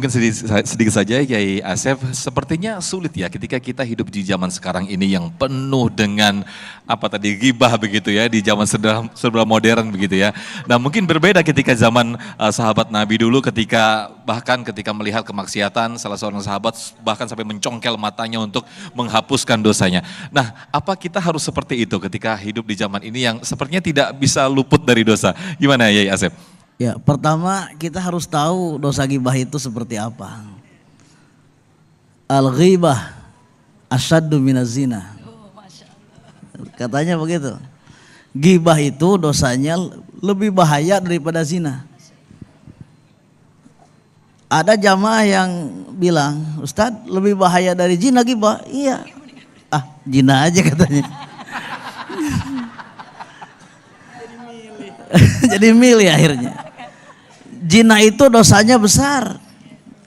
Mungkin sedikit saja Kiai Asep, sepertinya sulit ya ketika kita hidup di zaman sekarang ini yang penuh dengan ghibah begitu ya, di zaman serba modern begitu ya. Nah mungkin berbeda ketika zaman sahabat Nabi dulu bahkan ketika melihat kemaksiatan salah seorang sahabat bahkan sampai mencongkel matanya untuk menghapuskan dosanya. Nah apa kita harus seperti itu ketika hidup di zaman ini yang sepertinya tidak bisa luput dari dosa? Gimana Kiai Asep? Ya, pertama kita harus tahu dosa ghibah itu seperti apa. Al-ghibah asyaddu minaz zina. Katanya begitu. Ghibah itu dosanya lebih bahaya daripada zina. Ada jamaah yang bilang, Ustadz lebih bahaya dari zina ghibah. Iya. Zina aja katanya. Jadi milih akhirnya. Zina itu dosanya besar.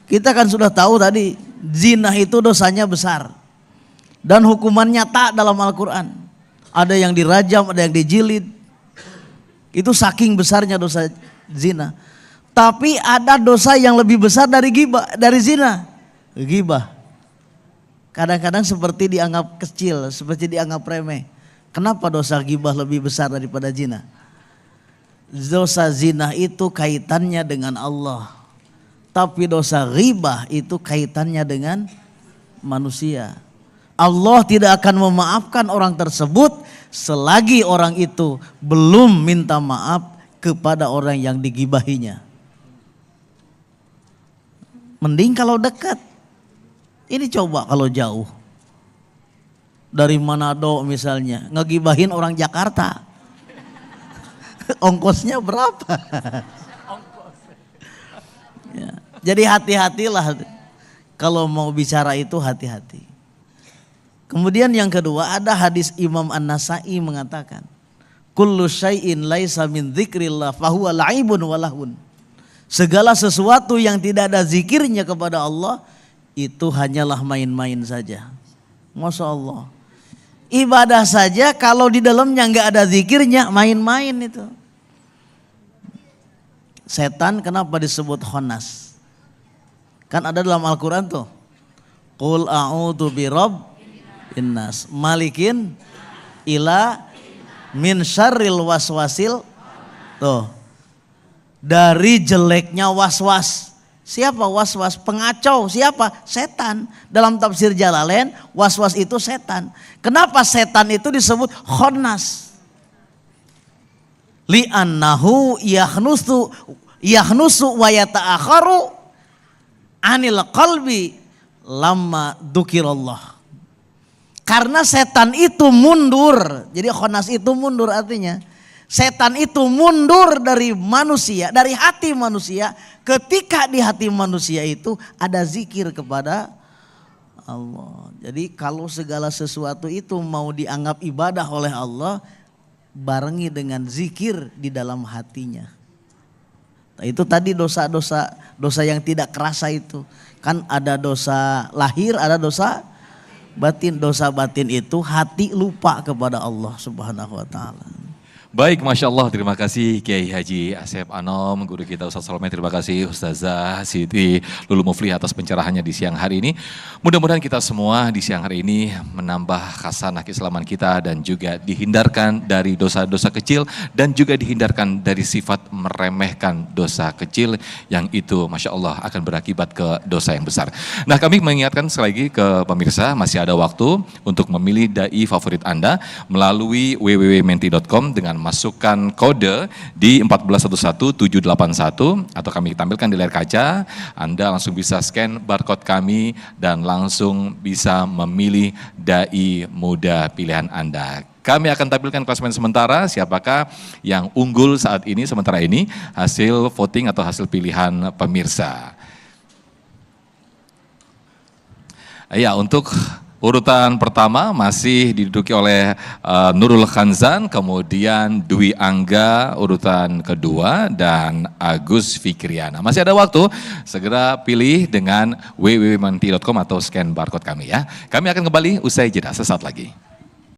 Kita kan sudah tahu tadi, zina itu dosanya besar. Dan hukumannya tak dalam Al-Quran. Ada yang dirajam, ada yang dijilid. Itu saking besarnya dosa zina. Tapi ada dosa yang lebih besar dari zina. Ghibah. Kadang-kadang seperti dianggap kecil, seperti dianggap remeh. Kenapa dosa ghibah lebih besar daripada zina? Dosa zina itu kaitannya dengan Allah. Tapi dosa ghibah itu kaitannya dengan manusia. Allah tidak akan memaafkan orang tersebut selagi orang itu belum minta maaf kepada orang yang digibahinya. Mending kalau dekat. Ini coba kalau jauh. Dari Manado misalnya, ngegibahin orang Jakarta. Ongkosnya berapa? Ya. Jadi hati-hatilah kalau mau bicara itu hati-hati. Kemudian yang kedua ada hadis Imam An-Nasa'i mengatakan, kullu syai'in laisa min dzikrillah fahuwa la'ibun wa lahun. Segala sesuatu yang tidak ada zikirnya kepada Allah itu hanyalah main-main saja. Masya Allah. Ibadah saja kalau di dalamnya nggak ada zikirnya main-main itu. Setan kenapa disebut khannas? Kan ada dalam Al-Quran tuh. Qul a'udzu birabbin nas malikin ila min syarril waswasil. Tuh. Dari jeleknya waswas. Siapa waswas? Pengacau. Siapa? Setan. Dalam tafsir Jalalain, waswas itu setan. Kenapa setan itu disebut khannas? Li'annahu yahnusu wa yata'akharu anil qalbi lamma dzukirallah. Karena setan itu mundur. Jadi khannas itu mundur artinya. Setan itu mundur dari manusia, dari hati manusia, ketika di hati manusia itu ada zikir kepada Allah. Jadi kalau segala sesuatu itu mau dianggap ibadah oleh Allah, barengi dengan zikir di dalam hatinya. Nah, itu tadi dosa yang tidak kerasa itu. Kan ada dosa lahir, ada dosa batin. Dosa batin itu hati lupa kepada Allah Subhanahu wa taala. Baik, Masya Allah, terima kasih Kiai Haji Asep Anom, guru kita Ustaz Salome, terima kasih Ustazah Siti Lulu Muflih atas pencerahannya di siang hari ini. Mudah-mudahan kita semua di siang hari ini menambah khasanah keislaman kita dan juga dihindarkan dari dosa-dosa kecil dan juga dihindarkan dari sifat meremehkan dosa kecil yang itu Masya Allah akan berakibat ke dosa yang besar. Nah kami mengingatkan sekali lagi ke pemirsa masih ada waktu untuk memilih dai favorit Anda melalui www.menti.com dengan masukkan kode di 1411781 atau kami tampilkan di layar kaca. Anda langsung bisa scan barcode kami dan langsung bisa memilih dai muda pilihan Anda. Kami akan tampilkan klasemen sementara siapakah yang unggul saat ini, sementara ini hasil voting atau hasil pilihan pemirsa. Ya, untuk urutan pertama masih diduduki oleh Nurul Khanzan, kemudian Dwi Angga urutan kedua dan Agus Fikriana. Masih ada waktu, segera pilih dengan www.menti.com atau scan barcode kami ya. Kami akan kembali usai jeda sesaat lagi.